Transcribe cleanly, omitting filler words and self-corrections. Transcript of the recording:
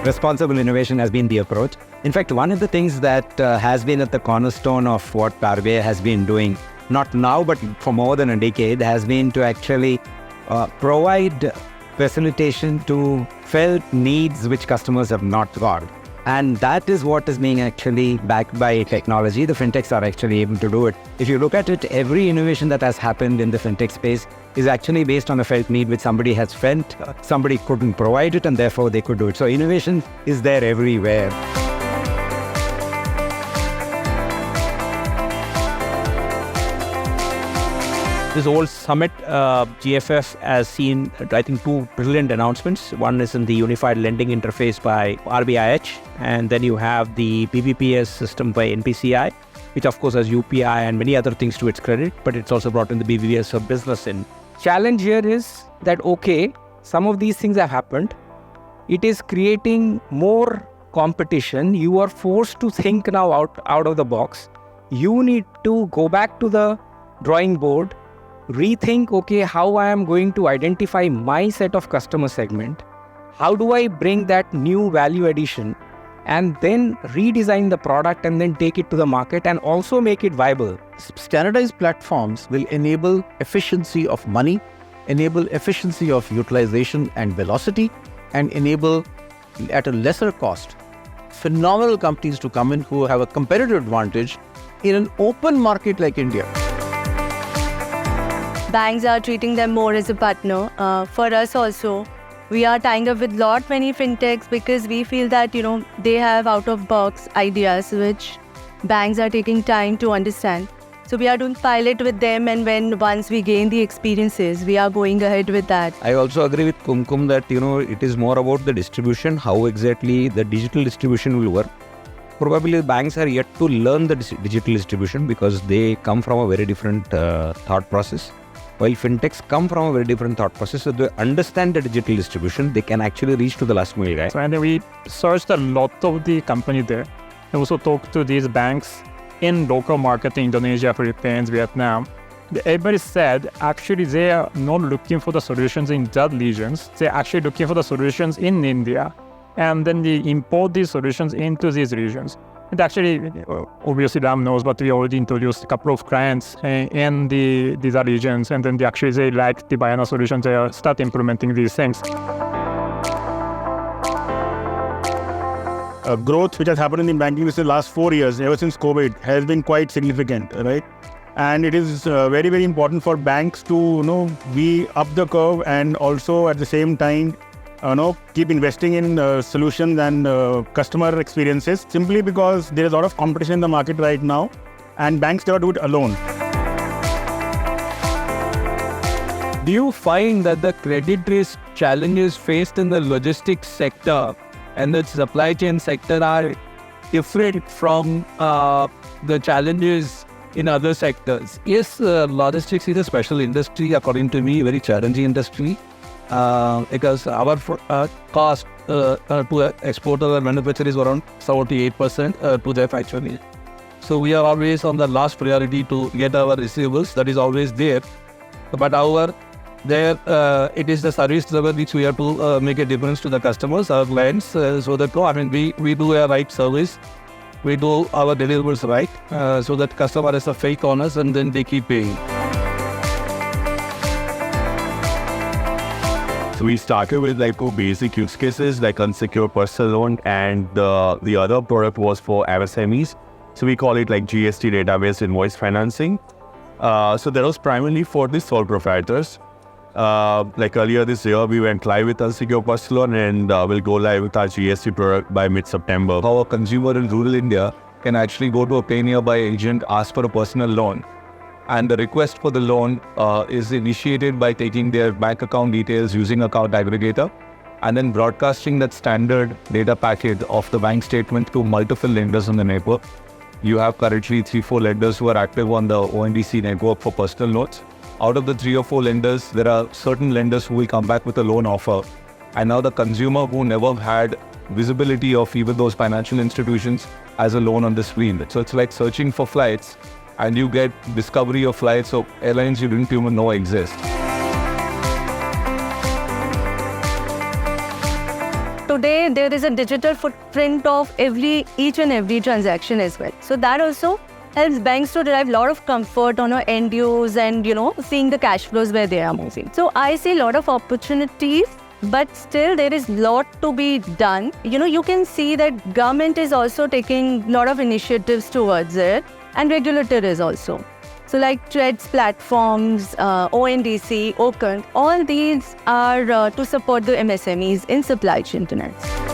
responsible innovation has been the approach. In fact, one of the things that has been at the cornerstone of what RBI has been doing, not now, but for more than a decade, has been to actually provide facilitation to felt needs which customers have not got. And that is what is being actually backed by technology. The fintechs are actually able to do it. If you look at it, every innovation that has happened in the fintech space is actually based on a felt need which somebody has felt, somebody couldn't provide it, and therefore they could do it. So innovation is there everywhere. This whole summit, GFF has seen, I think, two brilliant announcements. One is in the unified lending interface by RBIH, and then you have the BBPS system by NPCI, which of course has UPI and many other things to its credit, but it's also brought in the BBPS for business in. Challenge here is that, okay, some of these things have happened. It is creating more competition. You are forced to think now out of the box. You need to go back to the drawing board, rethink, okay, how I am going to identify my set of customer segment, how do I bring that new value addition, and then redesign the product and then take it to the market and also make it viable. Standardized platforms will enable efficiency of money, enable efficiency of utilization and velocity, and enable at a lesser cost phenomenal companies to come in who have a competitive advantage in an open market like India. Banks are treating them more as a partner. For us also, we are tying up with many fintechs because we feel that, they have out-of-box ideas which banks are taking time to understand. So we are doing pilot with them, and once we gain the experiences, we are going ahead with that. I also agree with Kumkum that, it is more about the distribution, how exactly the digital distribution will work. Probably banks are yet to learn the digital distribution because they come from a very different thought process. While fintechs come from a very different thought process, so they understand the digital distribution, they can actually reach to the last mile guy. So, and we searched a lot of the company there. I also talked to these banks in local market in Indonesia, Philippines, Vietnam. Everybody said actually they are not looking for the solutions in that regions. They're actually looking for the solutions in India. And then they import these solutions into these regions. And actually, obviously Ram knows, but we already introduced a couple of clients in these regions, and then they like the Vayana solutions, they start implementing these things. Growth which has happened in the banking industry in the last 4 years, ever since COVID, has been quite significant, right? And it is very, very important for banks to, be up the curve and also at the same time, keep investing in solutions and customer experiences, simply because there is a lot of competition in the market right now and banks cannot do it alone. Do you find that the credit risk challenges faced in the logistics sector and the supply chain sector are different from the challenges in other sectors? Yes, logistics is a special industry, according to me, very challenging industry. Because our cost to export or manufacture is around 78% to their factory. So we are always on the last priority to get our receivables. That is always there. But however, it is the service level which we have to make a difference to the customers, our clients. So that we do a right service. We do our deliverables right, so that customer has a faith on us, and then they keep paying. So we started with two basic use cases like unsecured personal loan, and the other product was for MSMEs. So we call it GST database invoice financing. So that was primarily for the sole proprietors. Earlier this year, we went live with unsecured personal loan, and we'll go live with our GST product by mid-September. How a consumer in rural India can actually go to a nearby agent, ask for a personal loan, and the request for the loan is initiated by taking their bank account details using account aggregator and then broadcasting that standard data packet of the bank statement to multiple lenders on the network. You have currently 3-4 lenders who are active on the ONDC network for personal loans. Out of the 3 or 4 lenders, there are certain lenders who will come back with a loan offer. And now the consumer who never had visibility of even those financial institutions has a loan on the screen. So it's like searching for flights, and you get discovery of flights of airlines you didn't even know exist. today there is a digital footprint of each and every transaction as well. So that also helps banks to derive a lot of comfort on our end use and, seeing the cash flows where they are moving. So I see a lot of opportunities, but still there is a lot to be done. You can see that government is also taking a lot of initiatives towards it, and regulators also. So like TREDS platforms, ONDC, OCAN, all these are to support the MSMEs in supply chain internet.